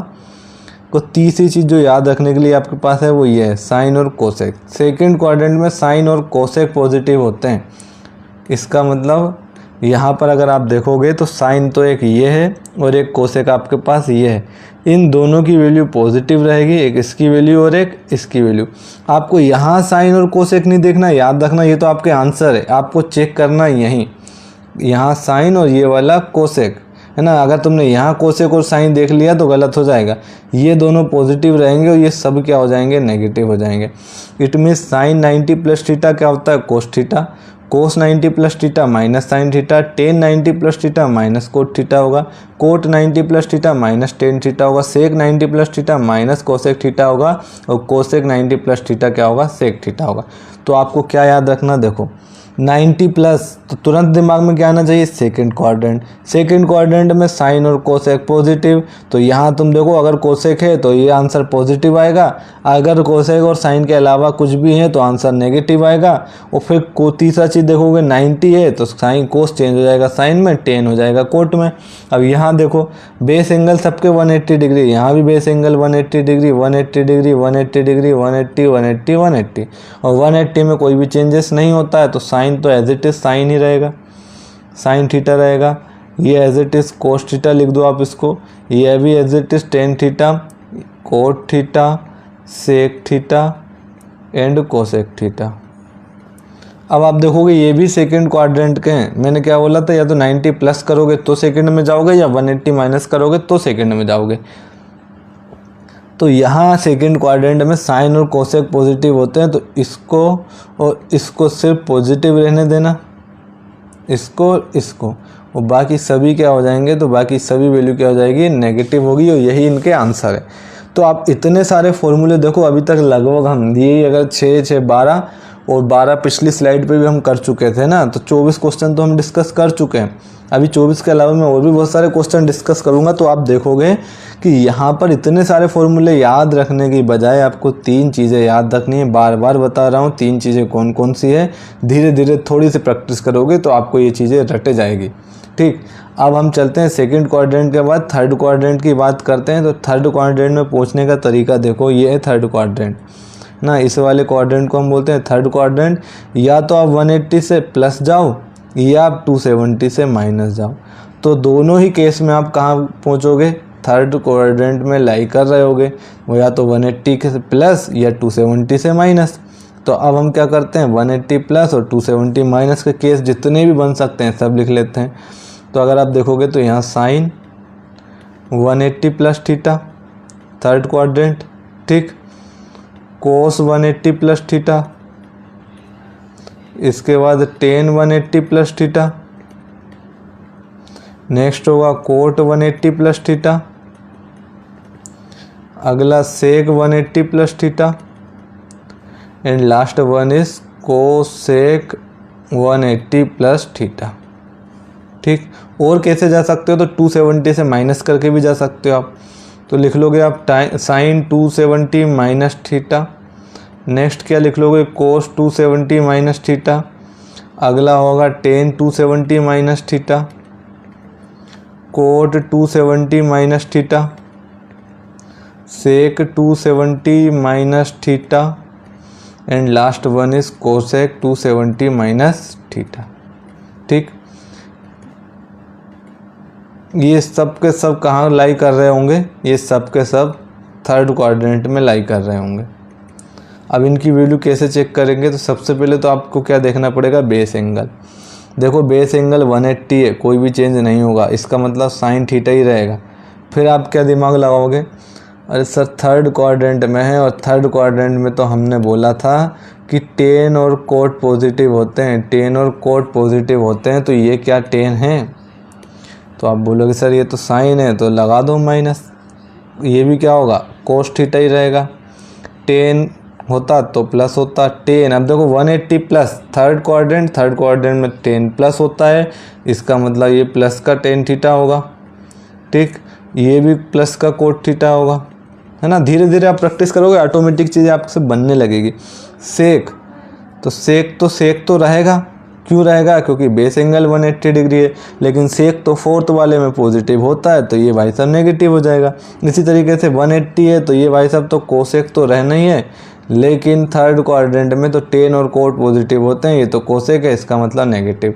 को तीसरी चीज़ जो याद रखने के लिए आपके पास है वो ये है, साइन और कोसेक। सेकंड क्वाड्रेंट में साइन और कोसेक पॉजिटिव होते हैं। इसका मतलब यहाँ पर अगर आप देखोगे तो साइन तो एक ये है और एक कोसेक आपके पास ये है। इन दोनों की वैल्यू पॉजिटिव रहेगी, एक इसकी वैल्यू और एक इसकी वैल्यू। आपको यहाँ साइन और कोसेक नहीं देखना, याद रखना ये तो आपके आंसर है, आपको चेक करना यहीं। यहाँ साइन और ये वाला कोसेक है ना। अगर तुमने यहाँ कोसेक और साइन देख लिया तो गलत हो जाएगा। ये दोनों पॉजिटिव रहेंगे और ये सब क्या हो जाएंगे? नेगेटिव हो जाएंगे। It means sine 90 plus theta क्या होता है? Cos theta. Cos 90 plus theta minus sine theta. Tan 90 plus theta minus cot theta होगा। Cot 90 plus theta minus tan theta होगा। Sec 90 plus theta minus cosec theta होगा। और cosec 90 plus theta क्या होगा? Sec theta होगा। तो आपको क्या याद रखना? देखो 90 प्लस तो तुरंत दिमाग में क्या आना चाहिए? Second quadrant. सेकंड क्वाड्रेंट में साइन और कोसेक पॉजिटिव। तो यहाँ तुम देखो अगर कोसेक है तो ये आंसर पॉजिटिव आएगा, अगर कोसेक और साइन के अलावा कुछ भी है तो आंसर नेगेटिव आएगा। और फिर तीसरा चीज़ देखोगे 90 है तो साइन कोस चेंज हो जाएगा साइन में, टेन हो जाएगा कोट में। अब यहाँ देखो बेस एंगल सबके 180 डिग्री, यहाँ भी base angle 180 degree, 180 degree, 180 degree, 180, 180, 180। और 180 में कोई भी चेंजेस नहीं होता है तो साइन तो एज इट इज साइन ही रहेगा, साइन थीटा रहेगा। ये as it is cos theta लिख दो आप इसको। ये भी as it is tan theta, cot theta, sec theta and cosec theta. अब आप देखोगे ये भी सेकंड क्वाड्रेंट के हैं। मैंने क्या बोला था? या तो 90 प्लस करोगे तो सेकंड में जाओगे, या 180 माइनस करोगे तो सेकंड में जाओगे। तो यहाँ सेकंड क्वाड्रेंट में साइन और कोसेक पॉजिटिव होते हैं, तो इसको और इसको सिर्फ पॉजिटिव रहने देना, इसको इसको, और बाकी सभी क्या हो जाएंगे? तो बाकी सभी वैल्यू क्या हो जाएगी? नेगेटिव होगी। और यही इनके आंसर है। तो आप इतने सारे फॉर्मूले देखो, अभी तक लगभग हम ये अगर 6 12 और 12 पिछली स्लाइड पे भी हम कर चुके थे ना, तो 24 क्वेश्चन तो हम डिस्कस कर चुके हैं। अभी 24 के अलावा मैं और भी बहुत सारे क्वेश्चन डिस्कस करूंगा। तो आप देखोगे कि यहाँ पर इतने सारे फॉर्मूले याद रखने की बजाय आपको 3 चीज़ें याद रखनी है। बार बार बता रहा हूँ 3 चीज़ें कौन कौन सी है। धीरे धीरे थोड़ी सी प्रैक्टिस करोगे तो आपको ये चीज़ें रटे जाएगी। ठीक, अब हम चलते हैं सेकंड क्वाड्रेंट के बाद थर्ड क्वाड्रेंट की बात करते हैं। तो थर्ड क्वाड्रेंट में पहुँचने का तरीका देखो, ये है थर्ड क्वाड्रेंट ना। इस वाले क्वाड्रेंट को हम बोलते हैं थर्ड क्वाड्रेंट। या तो आप 180 से प्लस जाओ या आप 270 से माइनस जाओ। तो दोनों ही केस में आप कहाँ पहुँचोगे? थर्ड क्वाड्रेंट में लाई कर रहे होगे। वो या तो 180 के प्लस या 270 से माइनस। तो अब हम क्या करते हैं? 180 प्लस और 270 माइनस के केस जितने भी बन सकते हैं सब लिख लेते हैं। तो अगर आप देखोगे तो यहाँ sine 180 plus theta third quadrant, ठीक, कोस 180 प्लस थीटा, इसके बाद टेन 180 प्लस थीटा, नेक्स्ट होगा कोट 180 प्लस थीटा, अगला sec 180 plus theta, and last one is cosec 180 plus theta. ठीक, और कैसे जा सकते हो? तो 270 से माइनस करके भी जा सकते हो आप। तो लिख लोगे आप साइन 270 माइनस थीटा, नेक्स्ट क्या लिख लोगे? कोस 270 माइनस थीटा, अगला होगा tan 270 minus theta, cot 270 minus theta, sec 270 minus theta and last one is cosec 270 minus theta. ठीक, ये सब के सब कहाँ लाई कर रहे होंगे? ये सब के सब थर्ड क्वाड्रेंट में लाई कर रहे होंगे। अब इनकी वैल्यू कैसे चेक करेंगे? तो सबसे पहले तो आपको क्या देखना पड़ेगा? Base angle. देखो बेस एंगल 180 है, कोई भी चेंज नहीं होगा, इसका मतलब साइन थीटा ही रहेगा। फिर आप क्या दिमाग लगाओगे? अरे सर थर्ड क्वाड्रेंट में है, और थर्ड क्वाड्रेंट में तो हमने बोला था कि टेन और कोट पॉजिटिव होते हैं, टेन और कोट पॉजिटिव होते हैं, तो ये क्या टेन है? तो आप बोलोगे सर ये तो साइन है, तो लगा दो माइनस। ये भी क्या होगा? कोस थीटा ही रहेगा। टेन होता तो प्लस होता, टेन। अब देखो 180 प्लस थर्ड क्वाड्रेंट में 10 प्लस होता है, इसका मतलब ये प्लस का टेन थीटा होगा। ठीक, ये भी प्लस का कोट थीटा होगा, है ना। धीरे धीरे आप प्रैक्टिस करोगे, ऑटोमेटिक चीज़ें आपसे बनने लगेगी। सेक तो रहेगा। क्यों रहेगा? क्योंकि बेस एंगल 180 डिग्री है, लेकिन सेक तो फोर्थ वाले में पॉजिटिव होता है, तो ये भाई साहब नेगेटिव हो जाएगा। इसी तरीके से 180 है, तो ये भाई साहब तो कोसेक तो रहना ही है, लेकिन थर्ड क्वाड्रेंट में तो टेन और कोट पॉजिटिव होते हैं, ये तो कोसेक है, इसका मतलब नेगेटिव।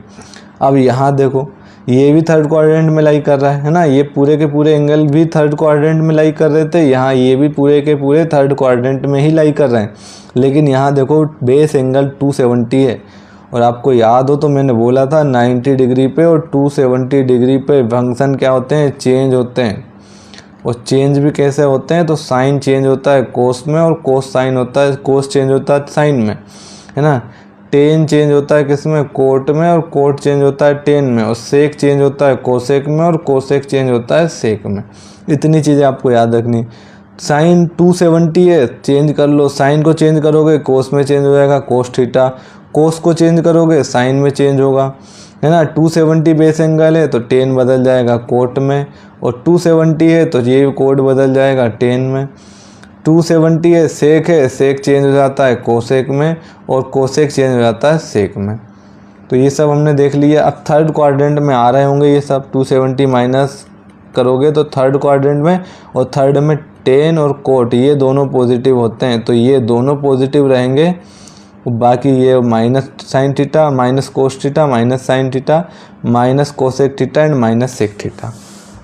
अब यहाँ देखो, ये भी थर्ड क्वाड्रेंट में लाई कर रहा है ना, ये पूरे के पूरे एंगल भी थर्ड क्वाड्रेंट में लाई कर रहे थे, यहाँ ये भी पूरे के पूरे थर्ड क्वाड्रेंट में ही लाई कर रहे हैं। लेकिन यहाँ देखो बेस एंगल 270 है, और आपको याद हो तो मैंने बोला था 90 डिग्री पे और 270 डिग्री पे फंक्शन क्या होते हैं? चेंज होते हैं। और चेंज भी कैसे होते हैं? तो साइन चेंज होता है कोस में, और कोस साइन होता है, कोस चेंज होता है साइन में, है ना। टेन चेंज होता है किस में? कोट में, और कोट चेंज होता है टेन में, और सेक चेंज होता है कोसेक में, और कोसेक चेंज होता है सेक में। इतनी चीज़ें आपको याद रखनी। साइन 270 है, चेंज कर लो, साइन को चेंज करोगे कोस में चेंज हो जाएगा कोस थीटा, कोस को चेंज करोगे साइन में चेंज होगा, है ना। 270 बेस एंगल है तो 10 बदल जाएगा कोट में, और 270 है तो ये कोट बदल जाएगा 10 में। 270 है, सेक चेंज हो जाता है कोसेक में, और कोसेक चेंज हो जाता है सेक में। तो ये सब हमने देख लिया। अब थर्ड क्वाड्रेंट में आ रहे होंगे ये सब, 270 माइनस करोगे तो थर्ड क्वाड्रेंट में, और थर्ड में 10 और कोट ये दोनों पॉजिटिव होते हैं, तो ये दोनों पॉजिटिव रहेंगे। बाकी ये minus sine theta, minus cos theta, minus sine theta, minus cosec theta and minus sec theta.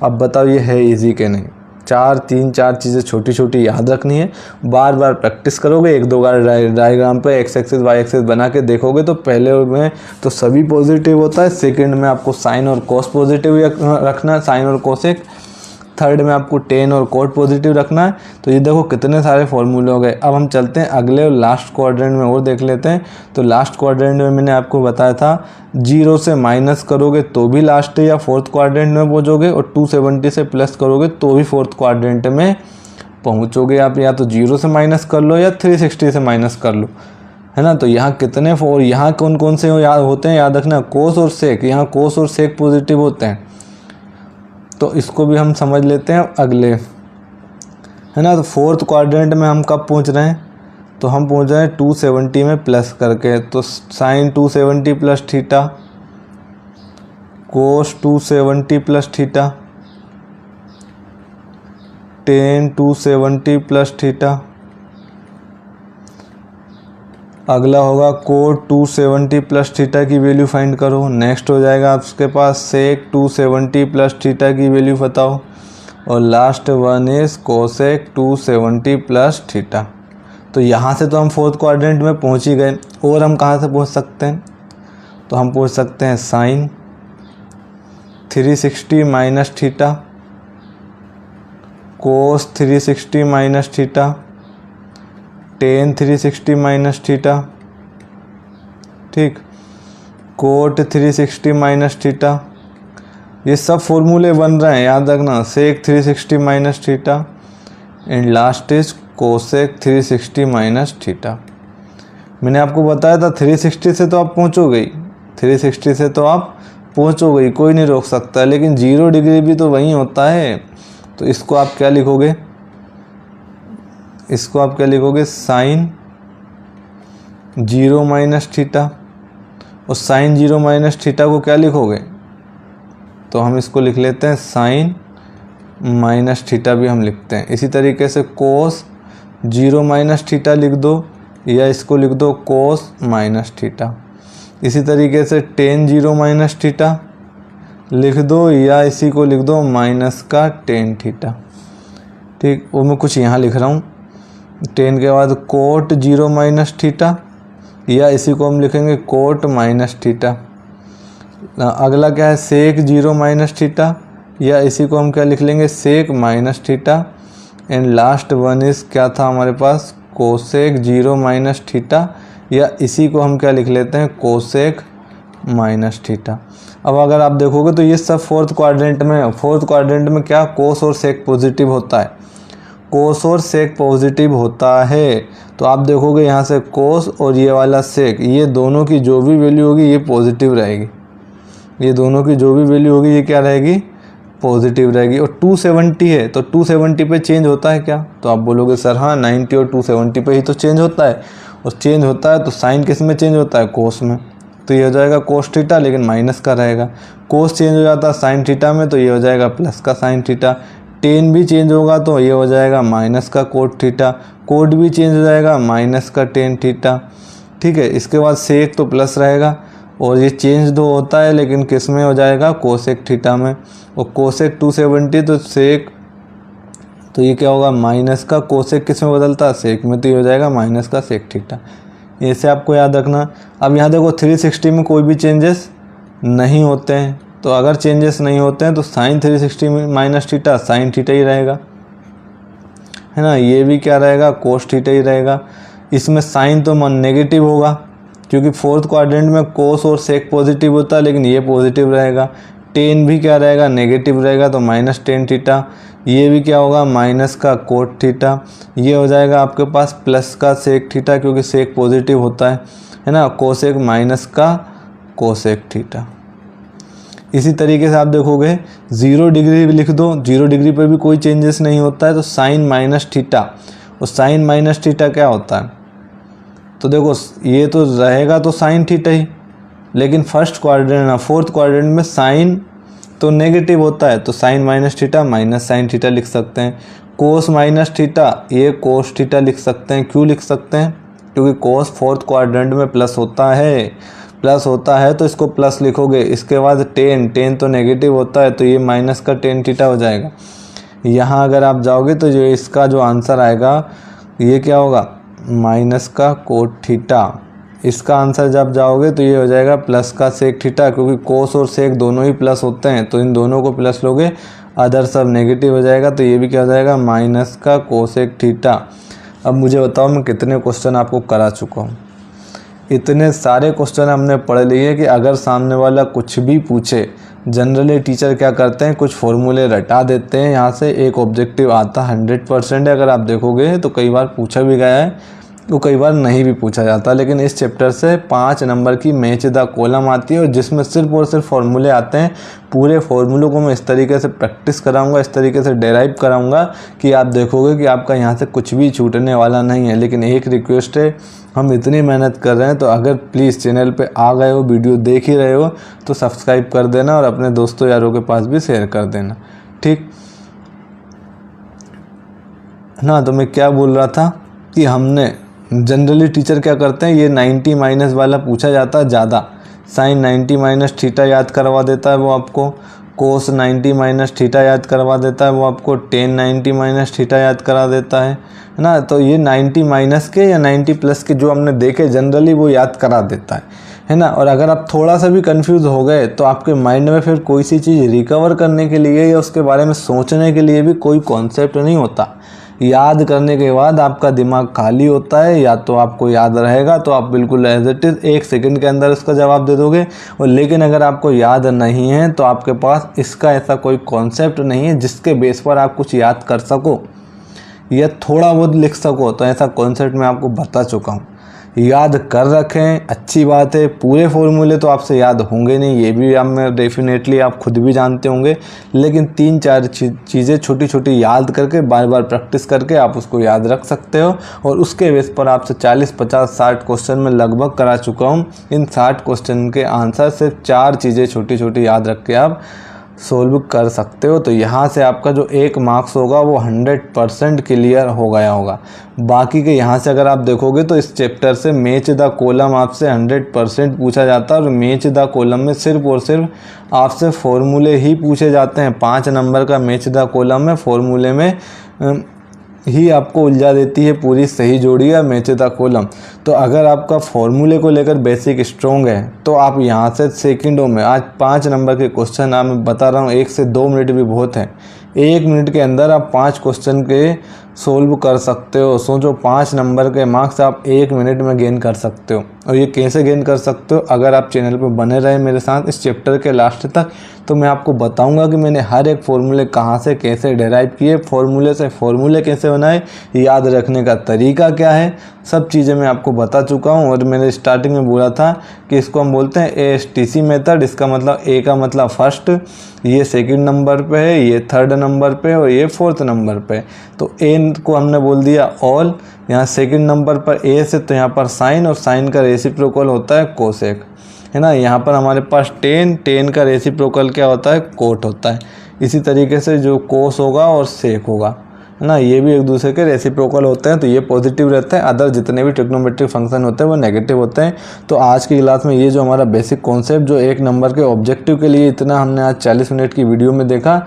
अब बताओ ये है इजी के नहीं? चार चीज़ें छोटी छोटी याद रखनी है, बार बार प्रैक्टिस करोगे, एक दो बार डायग्राम पे एक्स एक्सिस वाई एक्सिस बना के देखोगे, तो पहले में तो सभी पॉजिटिव होता है, सेकंड में आपको साइन और कोस पॉजिटिव रखना है, साइन और कोसेक, थर्ड में आपको 10 और कोट पॉजिटिव रखना है। तो ये देखो कितने सारे फॉर्मूले हो गए। अब हम चलते हैं अगले और लास्ट क्वाड्रेंट में और देख लेते हैं। तो लास्ट क्वाड्रेंट में मैंने आपको बताया था 0 से माइनस करोगे तो भी लास्ट या फोर्थ क्वाड्रेंट में पहुंचोगे, और 270 से प्लस करोगे तो भी फोर्थ क्वाड्रेंट में पहुंचोगे। आप या तो 0 से माइनस कर लो या 360 से माइनस कर लो, है ना। तो यहाँ कितने और यहाँ कौन कौन से याद होते हैं, याद रखना, कोस और सेक। यहाँ कोस और सेक पॉजिटिव होते हैं, तो इसको भी हम समझ लेते हैं अगले, है ना। तो फोर्थ क्वाड्रेंट में हम कब पहुंच रहे हैं? तो हम पहुंच रहे हैं 270 में प्लस करके, तो साइन 270 प्लस थीटा, कोस 270 plus theta, ten 270 plus theta, अगला होगा कोट 270 प्लस थीटा की वैल्यू फाइंड करो। नेक्स्ट हो जाएगा आपके पास सेक 270 प्लस थीटा की वैल्यू बताओ, और last one is cosec 270 plus theta. तो यहाँ से तो हम फोर्थ क्वाड्रेंट में पहुँच ही गए, और हम कहाँ से पहुँच सकते हैं? तो हम पहुँच सकते हैं साइन 360 माइनस थीटा, कोस 360 minus theta, ten 360 minus theta, ठीक, कोट 360 माइनस थीटा। ये सब फॉर्मूले बन रहे हैं, याद रखना, सेक 360 minus theta and last is cosec 360 minus theta. मैंने आपको बताया था 360 से तो आप पहुँचोगे ही, 360 से तो आप पहुँचोगे ही, कोई नहीं रोक सकता, लेकिन 0 डिग्री भी तो वहीं होता है। तो इसको आप क्या लिखोगे? इसको आप क्या लिखोगे? साइन 0 माइनस थीटा, और साइन 0 माइनस थीटा को क्या लिखोगे? तो हम इसको लिख लेते हैं साइन माइनस थीटा भी हम लिखते हैं। इसी तरीके से कोस 0 माइनस थीटा लिख दो, या इसको लिख दो कोस माइनस थीटा। इसी तरीके से टेन 0 माइनस थीटा लिख दो, या इसी को लिख दो माइनस का टेन थीटा। ठीक, वो मैं कुछ यहाँ लिख रहा हूँ। टेन के बाद कोट 0 माइनस थीटा, या इसी को हम लिखेंगे कोट माइनस थीटा। अगला क्या है, सेक 0 माइनस थीटा, या इसी को हम क्या लिख लेंगे, sec minus theta. And last one is क्या था हमारे पास, कोसेक 0 माइनस थीटा, या इसी को हम क्या लिख लेते हैं, कोसेक माइनस थीटा। अब अगर आप देखोगे तो ये सब फोर्थ क्वाड्रेंट में है। फोर्थ क्वाड्रेंट में क्या, कोस और सेक पॉजिटिव होता है, कोस और सेक पॉजिटिव होता है। तो आप देखोगे यहाँ से कोस और ये वाला सेक, ये दोनों की जो भी वैल्यू होगी ये पॉजिटिव रहेगी, ये दोनों की जो भी वैल्यू होगी ये क्या रहेगी, पॉजिटिव रहेगी। और 270 है तो 270 पे चेंज होता है क्या, तो आप बोलोगे सर हाँ 90 और 270 पे ही तो चेंज होता है। और चेंज होता है तो साइन किस में चेंज होता है, कोस में। तो ये हो जाएगा कोस थीटा, लेकिन माइनस का रहेगा। कोस चेंज हो जाता है साइन थीटा में, तो ये हो जाएगा प्लस का साइन थीटा। टेन भी चेंज होगा तो ये हो जाएगा माइनस का कोट थीटा। कोट भी चेंज हो जाएगा माइनस का टेन थीटा। ठीक है, इसके बाद सेक तो प्लस रहेगा, और ये चेंज तो होता है लेकिन किस में हो जाएगा, कोसेक थीटा में। और कोसेक 270 तो सेक, तो ये क्या होगा, माइनस का कोसेक किस में बदलता है, सेक में, तो ये हो जाएगा माइनस का सेक थीटा। ऐसे आपको याद रखना। अब यहाँ देखो 360 में कोई भी चेंजेस नहीं होते हैं, तो अगर चेंजेस नहीं होते हैं तो साइन 360 में माइनस थीटा साइन थीटा ही रहेगा, है ना। ये भी क्या रहेगा, कोस थीटा ही रहेगा। इसमें साइन तो नेगेटिव होगा, क्योंकि फोर्थ क्वाड्रेंट में कोस और सेक पॉजिटिव होता है, लेकिन ये पॉजिटिव रहेगा। टेन भी क्या रहेगा, नेगेटिव रहेगा, तो माइनस टेन थीटा। ये भी क्या होगा, माइनस का कोट थीटा। ये हो जाएगा आपके पास प्लस का सेक थीटा, क्योंकि सेक पॉजिटिव होता है ना। कोसेक माइनस का कोसेक थीटा। इसी तरीके से आप देखोगे 0 डिग्री भी लिख दो, 0 डिग्री पर भी कोई चेंजेस नहीं होता है, तो साइन माइनस थीटा। और साइन माइनस थीटा क्या होता है, तो देखो ये तो रहेगा तो साइन थीटा ही, लेकिन फर्स्ट क्वाड्रेंट फोर्थ क्वाड्रेंट में साइन तो नेगेटिव होता है, तो sine minus theta minus sine theta लिख सकते हैं। कोस माइनस थीटा, ये कोस थीटा लिख सकते हैं। क्यों लिख सकते हैं, क्योंकि कोस फोर्थ क्वाड्रेंट में प्लस होता है, प्लस होता है तो इसको प्लस लिखोगे। इसके बाद टेन तो नेगेटिव होता है, तो ये माइनस का टेन थीटा हो जाएगा। यहाँ अगर आप जाओगे तो जो इसका जो आंसर आएगा ये क्या होगा, माइनस का कोट थीटा। इसका आंसर जब जाओगे तो ये हो जाएगा प्लस का सेक थीटा, क्योंकि कोस और सेक दोनों ही प्लस होते हैं, तो इन दोनों को प्लस लोगे, अदर सब नेगेटिव हो जाएगा, तो ये भी क्या हो जाएगा, माइनस का कोसेक थीटा। अब मुझे बताओ मैं कितने क्वेश्चन आपको करा चुका हूँ। इतने सारे क्वेश्चन हमने पढ़ लिए कि अगर सामने वाला कुछ भी पूछे, जनरली टीचर क्या करते हैं, कुछ फॉर्मूले रटा देते हैं, यहाँ से एक ऑब्जेक्टिव आता 100% है। अगर आप देखोगे तो कई बार पूछा भी गया है, तो कई बार नहीं भी पूछा जाता। लेकिन इस चैप्टर से 5 नंबर की मैच द कॉलम आती है, और जिसमें सिर्फ और सिर्फ फॉर्मूले आते हैं। पूरे फॉर्मूलों को मैं इस तरीके से प्रैक्टिस कराऊंगा, इस तरीके से डेराइव कराऊंगा कि आप देखोगे कि आपका यहाँ से कुछ भी छूटने वाला नहीं है। लेकिन एक रिक्वेस्ट है, हम इतनी मेहनत कर रहे हैं, तो अगर प्लीज़ चैनल पे आ गए हो, वीडियो देख ही रहे हो, तो सब्सक्राइब कर देना और अपने दोस्तों यारों के पास भी शेयर कर देना, ठीक ना। तो मैं क्या बोल रहा था कि हमने जनरली टीचर क्या करते हैं, ये 90 माइनस वाला पूछा जाता है ज़्यादा। साइन 90 माइनस थीटा याद करवा देता है वो आपको, कोस 90 माइनस थीटा याद करवा देता है वो आपको, टेन 90 माइनस थीटा याद करा देता है ना। तो ये 90 माइनस के या 90 प्लस के जो हमने देखे जनरली वो याद करा देता है ना। और अगर आप थोड़ा सा भी कंफ्यूज हो गए तो आपके माइंड में फिर कोई सी चीज़ रिकवर करने के लिए या उसके बारे में सोचने के लिए भी कोई कॉन्सेप्ट नहीं होता। याद करने के बाद आपका दिमाग खाली होता है, या तो आपको याद रहेगा तो आप बिल्कुल एज इट इज़ 1 सेकंड के अंदर उसका जवाब दे दोगे, और लेकिन अगर आपको याद नहीं है तो आपके पास इसका ऐसा कोई कॉन्सेप्ट नहीं है जिसके बेस पर आप कुछ याद कर सको या थोड़ा बहुत लिख सको। तो ऐसा कॉन्सेप्ट मैं आपको बता चुका हूँ। याद कर रखें, अच्छी बात है। पूरे फॉर्मूले तो आपसे याद होंगे नहीं, ये भी आप में डेफिनेटली आप खुद भी जानते होंगे, लेकिन 3-4 चीज़ें छोटी छोटी याद करके बार बार प्रैक्टिस करके आप उसको याद रख सकते हो। और उसके बेस पर आपसे 40, 50, 60 क्वेश्चन में लगभग करा चुका हूँ। इन 60 क्वेश्चन के आंसर सिर्फ 4 चीज़ें छोटी छोटी याद रख के आप सोल्व कर सकते हो। तो यहाँ से आपका जो 1 मार्क्स होगा वो 100% क्लियर हो गया होगा। बाकी के यहाँ से अगर आप देखोगे तो इस चैप्टर से मैच द कॉलम आपसे 100% पूछा जाता है, और मैच द कॉलम में सिर्फ और सिर्फ आपसे फॉर्मूले ही पूछे जाते हैं। 5 नंबर का मैच द कॉलम में फॉर्मूले में ही आपको उलझा देती है पूरी सही जोड़ी या मैच द कॉलम। तो अगर आपका फॉर्मूले को लेकर बेसिक स्ट्रॉन्ग है तो आप यहाँ से सेकंडों में, आज 5 नंबर के क्वेश्चन आप मैं बता रहा हूँ, 1 से 2 मिनट भी बहुत है, 1 मिनट के अंदर आप 5 क्वेश्चन के सोल्व कर सकते हो। सोचो 5 नंबर के मार्क्स आप 1 मिनट में गेन कर सकते हो। और ये कैसे गेन कर सकते हो, अगर आप चैनल पर बने रहे मेरे साथ इस चैप्टर के लास्ट तक, तो मैं आपको बताऊंगा कि मैंने हर एक फॉर्मूले कहाँ से कैसे डेराइव किए, फॉर्मूले से फॉर्मूले कैसे बनाए, याद रखने का तरीका क्या है, सब चीज़ें मैं आपको बता चुका हूँ। और मैंने स्टार्टिंग में बोला था कि इसको हम बोलते हैं ASTC मेथड। इसका मतलब A का मतलब फर्स्ट, ये सेकंड नंबर पे है, ये थर्ड नंबर पे और ये फोर्थ नंबर पे। तो A को हमने बोल दिया ऑल, यहाँ सेकंड नंबर पर A से, तो यहाँ पर साइन, और साइन का रेसिप्रोकल होता है कोसेक, है ना। यहाँ पर हमारे पास टेन का रेसिप्रोकल क्या होता है, कोट होता है। इसी तरीके से जो कोस होगा और सेक होगा, है ना, ये भी एक दूसरे के रेसिप्रोकल होते हैं, तो ये पॉजिटिव रहते हैं। अदर जितने भी ट्रिग्नोमेट्रिक फंक्शन होते हैं वो नेगेटिव होते हैं। तो आज की क्लास में ये जो हमारा बेसिक कॉन्सेप्ट जो 1 नंबर के ऑब्जेक्टिव के लिए इतना हमने आज 40 मिनट की वीडियो में देखा,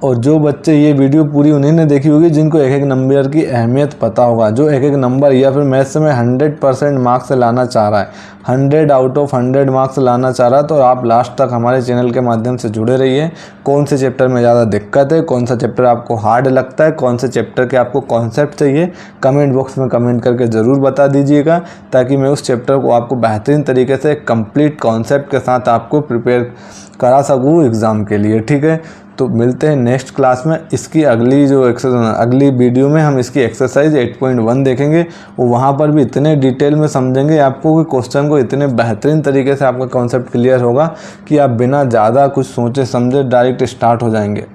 और जो बच्चे ये वीडियो पूरी उन्हीं ने देखी होगी जिनको एक एक नंबर की अहमियत पता होगा, जो एक एक नंबर या फिर मैथ्स में 100% मार्क्स लाना चाह रहा है, 100 आउट ऑफ 100 मार्क्स लाना चाह रहा है। तो आप लास्ट तक हमारे चैनल के माध्यम से जुड़े रहिए। कौन से चैप्टर में ज़्यादा दिक्कत है, कौन सा चैप्टर आपको हार्ड लगता है, कौन से चैप्टर के आपको कॉन्सेप्ट चाहिए, कमेंट बॉक्स में कमेंट करके ज़रूर बता दीजिएगा, ताकि मैं उस चैप्टर को आपको बेहतरीन तरीके से कंप्लीट कॉन्सेप्ट के साथ आपको प्रिपेयर करा सकूँ एग्ज़ाम के लिए। ठीक है, तो मिलते हैं नेक्स्ट क्लास में। इसकी अगली वीडियो में हम इसकी एक्सरसाइज 8.1 देखेंगे, और वहाँ पर भी इतने डिटेल में समझेंगे आपको कि क्वेश्चन को इतने बेहतरीन तरीके से आपका कॉन्सेप्ट क्लियर होगा कि आप बिना ज़्यादा कुछ सोचे समझे डायरेक्ट स्टार्ट हो जाएंगे,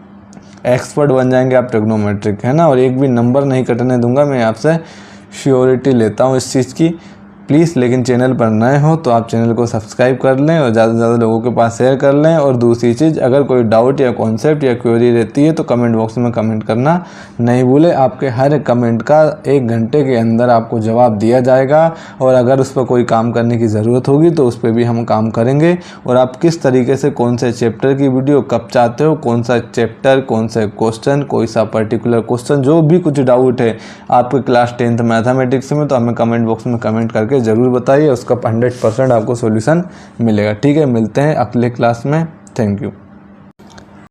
एक्सपर्ट बन जाएंगे आप ट्रिग्नोमेट्रिक, है ना। और एक भी नंबर नहीं कटने दूंगा, मैं आपसे श्योरिटी लेता हूँ इस चीज़ की। प्लीज़ लेकिन चैनल पर नए हो तो आप चैनल को सब्सक्राइब कर लें और ज़्यादा से ज़्यादा लोगों के पास शेयर कर लें। और दूसरी चीज़, अगर कोई डाउट या कॉन्सेप्ट या क्वेरी रहती है तो कमेंट बॉक्स में कमेंट करना नहीं भूलें। आपके हर कमेंट का 1 घंटे के अंदर आपको जवाब दिया जाएगा, और अगर उस पर कोई काम करने की ज़रूरत होगी तो उस पर भी हम काम करेंगे। और आप किस तरीके से कौन से चैप्टर की वीडियो कब चाहते हो, कौन सा चैप्टर, कौन से क्वेश्चन, कोई सा पर्टिकुलर क्वेश्चन, जो भी कुछ डाउट है आपके क्लास 10th मैथमेटिक्स में, तो हमें कमेंट बॉक्स में कमेंट करके ज़रूर बताइए, उसका 100% आपको सॉल्यूशन मिलेगा। ठीक है, मिलते हैं अगले क्लास में। Thank you.